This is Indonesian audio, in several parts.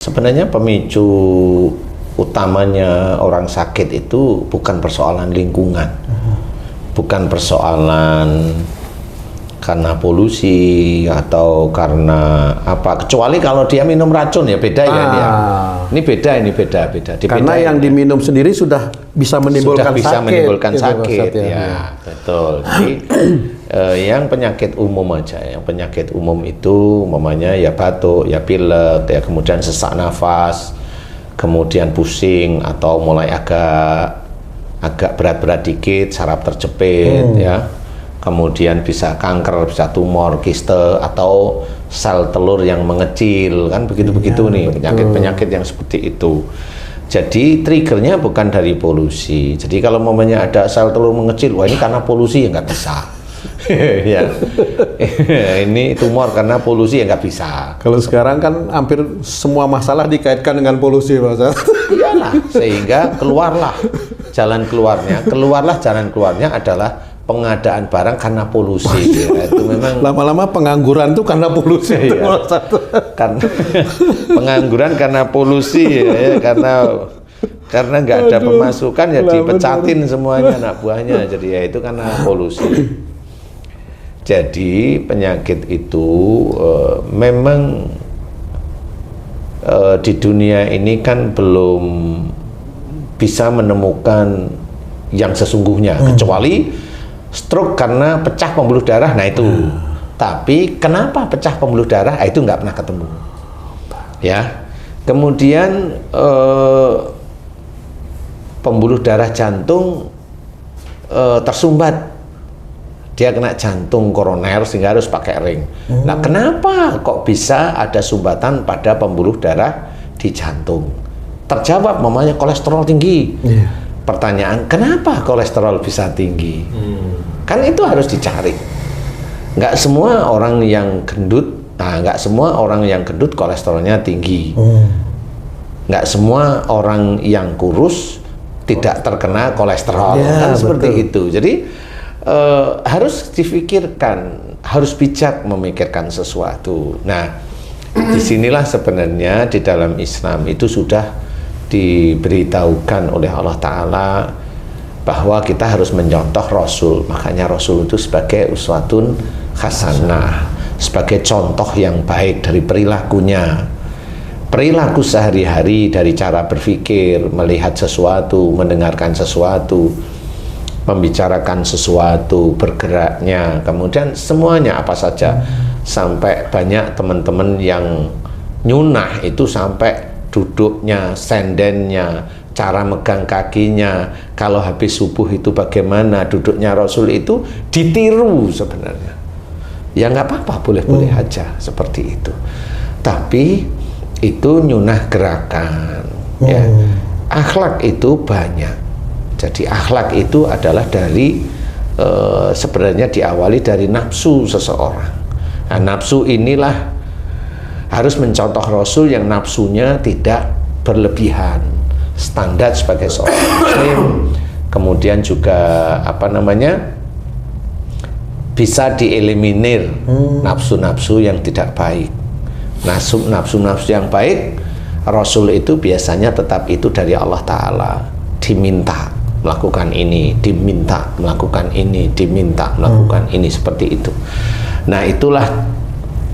Sebenarnya pemicu utamanya orang sakit itu bukan persoalan lingkungan, bukan persoalan karena polusi atau karena apa, kecuali kalau dia minum racun ya beda ya dia. Ini beda. Karena yang diminum sendiri sudah bisa menimbulkan sakit ya. Betul. Jadi yang penyakit umum aja, yang penyakit umum itu umpamanya ya batuk, ya pilek, ya kemudian sesak nafas, kemudian pusing atau mulai agak berat-berat dikit, saraf terjepit ya. Kemudian bisa kanker, bisa tumor, kiste, atau sel telur yang mengecil, kan begitu-begitu nih, penyakit-penyakit yang seperti itu. Jadi triggernya bukan dari polusi. Jadi kalau momennya ada sel telur mengecil, wah ini karena polusi ya nggak bisa. Ya. Ini tumor karena polusi ya nggak bisa. Kalau sekarang kan hampir semua masalah dikaitkan dengan polusi, Pak Ustaz. Iyalah, sehingga keluarlah jalan keluarnya adalah pengadaan barang karena polusi. Ya, itu memang lama-lama pengangguran tuh karena polusi. Ya. Karena pengangguran karena polusi ya, karena nggak ada pemasukan ya dipecatin semuanya anak buahnya. Jadi ya itu karena polusi. Jadi penyakit itu memang di dunia ini kan belum bisa menemukan yang sesungguhnya, kecuali stroke karena pecah pembuluh darah, nah itu. Tapi kenapa pecah pembuluh darah? Itu nggak pernah ketemu. Ya. Kemudian pembuluh darah jantung tersumbat, dia kena jantung koroner sehingga harus pakai ring. Nah, kenapa kok bisa ada sumbatan pada pembuluh darah di jantung? Terjawab, mamanya kolesterol tinggi. Pertanyaan, kenapa kolesterol bisa tinggi? Kan itu harus dicari. Nggak semua orang yang gendut, nggak semua orang yang gendut kolesterolnya tinggi. Nggak semua orang yang kurus tidak terkena kolesterol. Kan seperti itu. Jadi harus difikirkan, harus bijak memikirkan sesuatu. Nah, disinilah sebenarnya di dalam Islam itu sudah diberitahukan oleh Allah Ta'ala bahwa kita harus mencontoh Rasul. Makanya Rasul itu sebagai uswatun hasanah, sebagai contoh yang baik dari perilakunya, perilaku sehari-hari, dari cara berpikir, melihat sesuatu, mendengarkan sesuatu, membicarakan sesuatu, bergeraknya, kemudian semuanya apa saja. Sampai banyak teman-teman yang nyunah itu sampai duduknya, sendennya, cara megang kakinya, kalau habis subuh itu bagaimana duduknya Rasul itu ditiru sebenarnya. Ya nggak apa-apa, boleh-boleh aja seperti itu. Tapi itu nyunah gerakan. Ya. Akhlak itu banyak. Jadi akhlak itu adalah dari sebenarnya diawali dari nafsu seseorang. Nah, nafsu inilah harus mencontoh Rasul yang nafsunya tidak berlebihan, standar sebagai seorang muslim. Kemudian juga bisa dieliminir nafsu-nafsu yang tidak baik. Nafsu-nafsu yang baik, Rasul itu biasanya tetap itu dari Allah Ta'ala, diminta melakukan ini, diminta melakukan ini, diminta melakukan ini, seperti itu. Nah, itulah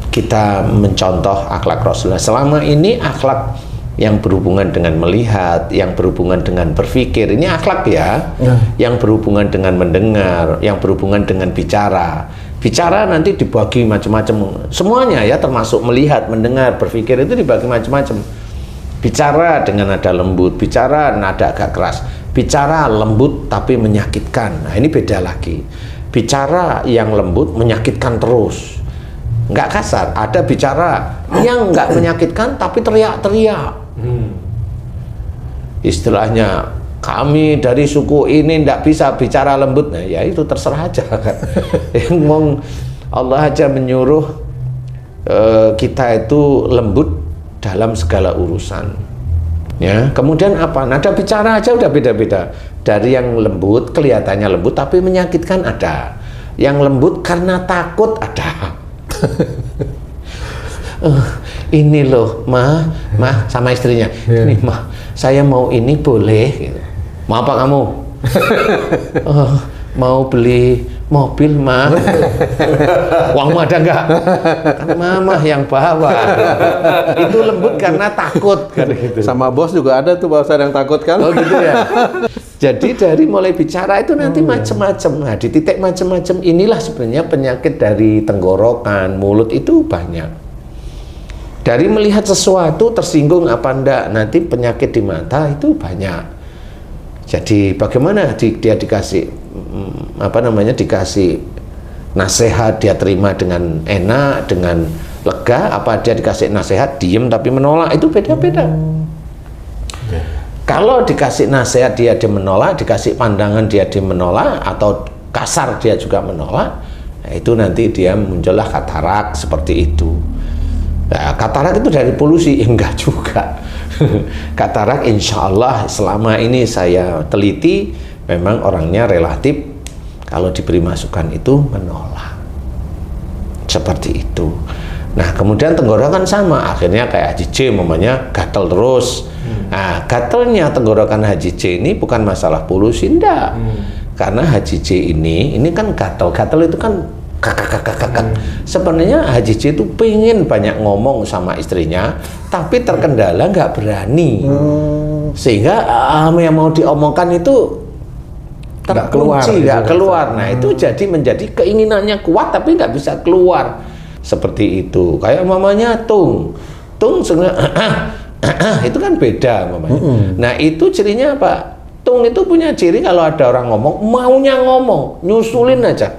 kita mencontoh akhlak Rasulullah. Selama ini akhlak yang berhubungan dengan melihat, yang berhubungan dengan berpikir, ini akhlak ya. Yang berhubungan dengan mendengar, yang berhubungan dengan bicara. Bicara nanti dibagi macam-macam, semuanya ya, termasuk melihat, mendengar, berpikir itu dibagi macam-macam. Bicara dengan nada lembut, bicara nada agak keras, bicara lembut tapi menyakitkan. Nah, ini beda lagi. Bicara yang lembut menyakitkan terus, nggak kasar. Ada bicara yang nggak menyakitkan tapi teriak-teriak. Istilahnya, kami dari suku ini nggak bisa bicara lembut. Nah, ya itu terserah aja kan. Allah aja menyuruh kita itu lembut dalam segala urusan. Ya, kemudian apa? Nada bicara aja udah beda-beda. Dari yang lembut, kelihatannya lembut tapi menyakitkan ada. Yang lembut karena takut ada. ini loh mah sama istrinya, ini mah saya mau ini boleh gitu. Mau apa kamu? Oh, mau beli mobil mah. Uangmu ada nggak? Kan mama yang bawa. Itu lembut karena takut kan gitu. Sama bos juga ada tuh bahasa yang takut kan? Oh gitu ya. Jadi dari mulai bicara itu nanti macam-macam. Nah, di titik macam-macam inilah sebenarnya penyakit dari tenggorokan, mulut itu banyak. Dari melihat sesuatu tersinggung apa enggak, nanti penyakit di mata itu banyak. Jadi bagaimana dia dikasih dikasih nasihat dia terima dengan enak, dengan lega, apa dia dikasih nasihat diem tapi menolak, itu beda-beda. Kalau dikasih nasihat dia menolak, dikasih pandangan dia menolak, atau kasar dia juga menolak, nah itu nanti dia muncullah katarak seperti itu. Nah, katarak itu dari polusi? Enggak juga. Katarak insya Allah selama ini saya teliti, memang orangnya relatif kalau diberi masukan itu menolak. Seperti itu. Nah, kemudian tenggorokan sama, akhirnya kayak Haji J namanya gatel terus. Nah, gatelnya tenggorokan Haji J ini bukan masalah polusi, enggak. Karena Haji J ini kan gatel itu kan kakak. Sebenarnya Haji J itu pengen banyak ngomong sama istrinya, tapi terkendala nggak berani. Sehingga yang mau diomongkan itu terkunci, nggak keluar. Nah, itu menjadi keinginannya kuat tapi nggak bisa keluar. Seperti itu. Kayak mamanya Tung itu kan beda mamanya. Nah, itu cirinya apa? Tung itu punya ciri kalau ada orang ngomong, maunya ngomong, nyusulin aja.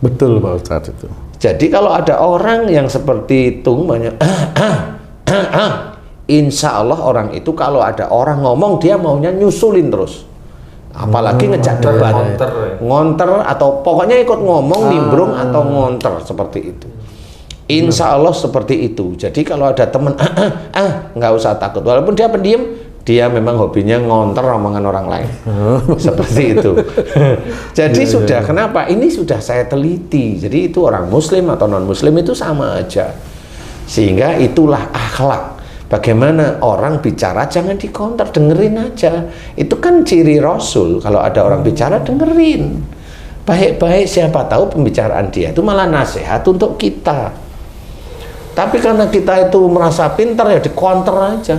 Betul Pak Ustadz itu. Jadi kalau ada orang yang seperti Tung banyak insya Allah orang itu kalau ada orang ngomong dia maunya nyusulin terus. Apalagi ngejak debat, ngonter atau pokoknya ikut ngomong, nimbrung atau ngonter seperti itu. Insya Allah seperti itu. Jadi kalau ada teman nggak usah takut. Walaupun dia pendiam, dia memang hobinya ngonter omongan orang lain. Seperti itu. Jadi sudah kenapa? Ini sudah saya teliti. Jadi itu orang Muslim atau non Muslim itu sama aja. Sehingga itulah akhlak. Bagaimana orang bicara jangan dikonter, dengerin aja. Itu kan ciri Rasul. Kalau ada orang bicara dengerin. Baik-baik, siapa tahu pembicaraan dia itu malah nasihat untuk kita. Tapi karena kita itu merasa pintar ya dikonter aja.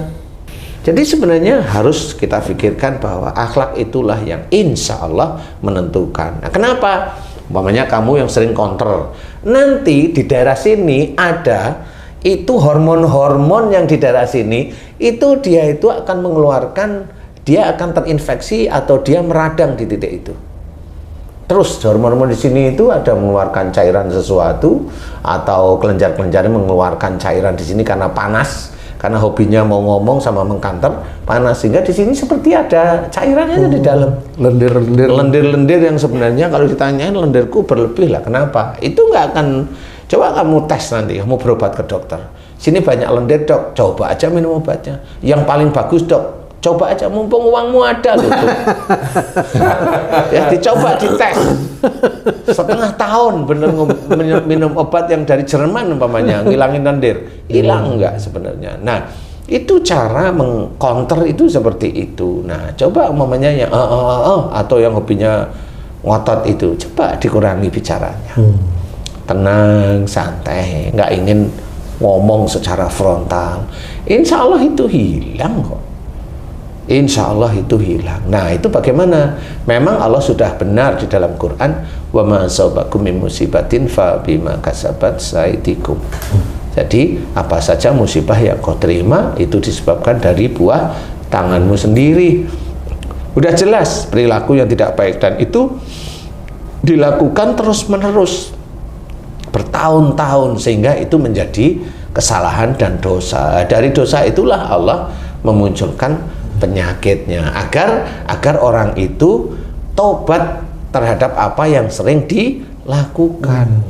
Jadi sebenarnya harus kita pikirkan bahwa akhlak itulah yang insya Allah menentukan. Nah, kenapa? Umpamanya kamu yang sering konter, nanti di daerah sini ada itu hormon-hormon yang di daerah sini itu dia itu akan mengeluarkan, dia akan terinfeksi atau dia meradang di titik itu. Terus hormon-hormon di sini itu ada mengeluarkan cairan sesuatu atau kelenjar-kelenjarnya mengeluarkan cairan di sini karena panas, karena hobinya mau ngomong sama mengkanter panas, sehingga di sini seperti ada cairannya di dalam. Lendir-lendir yang sebenarnya kalau ditanyain lendirku berlebih lah. Kenapa? Itu nggak akan. Coba kamu tes nanti, kamu berobat ke dokter. Sini banyak lendir dok, coba aja minum obatnya. Yang paling bagus dok. Coba aja, mumpung uangmu ada loh. Ya dicoba, dites. Setengah tahun bener minum obat yang dari Jerman umpamanya, ngilangin lendir. Hilang enggak sebenarnya. Nah, itu cara mengcounter itu seperti itu. Nah, coba umpamanya yang atau yang hobinya ngotot itu, coba dikurangi bicaranya. Tenang, santai, nggak ingin ngomong secara frontal. Insya Allah itu hilang kok. Insya Allah itu hilang. Nah, itu bagaimana? Memang Allah sudah benar di dalam Quran, wa ma asabakum min musibatin fa bima kasabat aydikum. Jadi apa saja musibah yang kau terima itu disebabkan dari buah tanganmu sendiri. Udah jelas perilaku yang tidak baik, dan itu dilakukan terus-menerus bertahun-tahun sehingga itu menjadi kesalahan dan dosa. Dari dosa itulah Allah memunculkan penyakitnya agar orang itu tobat terhadap apa yang sering dilakukan.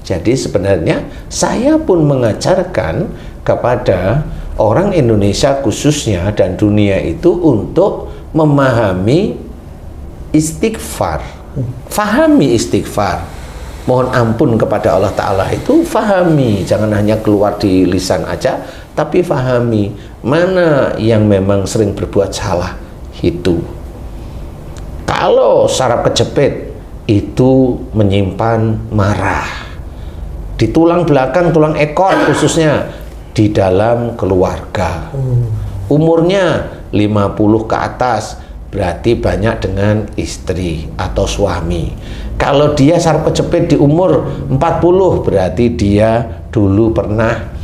Jadi sebenarnya saya pun mengajarkan kepada orang Indonesia khususnya dan dunia itu untuk memahami istighfar. Fahami istighfar. Mohon ampun kepada Allah Ta'ala itu fahami, jangan hanya keluar di lisan aja, tapi fahami mana yang memang sering berbuat salah itu. Kalau saraf kejepit itu menyimpan marah di tulang belakang, tulang ekor khususnya di dalam keluarga. Umurnya 50 ke atas berarti banyak dengan istri atau suami. Kalau dia saraf kejepit di umur 40 berarti dia dulu pernah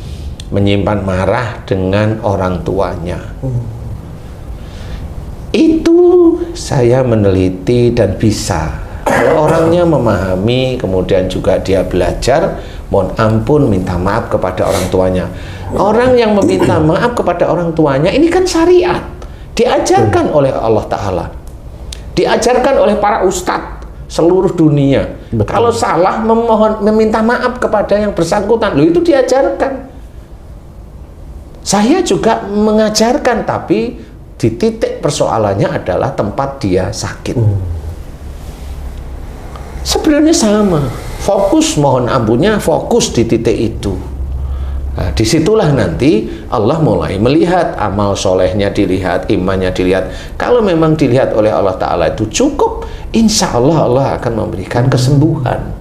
menyimpan marah dengan orang tuanya. Itu saya meneliti dan bisa. Kalau orangnya memahami, kemudian juga dia belajar, mohon ampun, minta maaf kepada orang tuanya. Orang yang meminta maaf kepada orang tuanya, ini kan syariat. Diajarkan oleh Allah Ta'ala. Diajarkan oleh para ustadz seluruh dunia. Betul. Kalau salah, meminta maaf kepada yang bersangkutan. Loh, itu diajarkan. Saya juga mengajarkan, tapi di titik persoalannya adalah tempat dia sakit. Sebenarnya sama, fokus mohon ampunnya, fokus di titik itu. Nah, disitulah nanti Allah mulai melihat amal solehnya, dilihat imannya, dilihat. Kalau memang dilihat oleh Allah Ta'ala itu cukup, insya Allah Allah akan memberikan kesembuhan.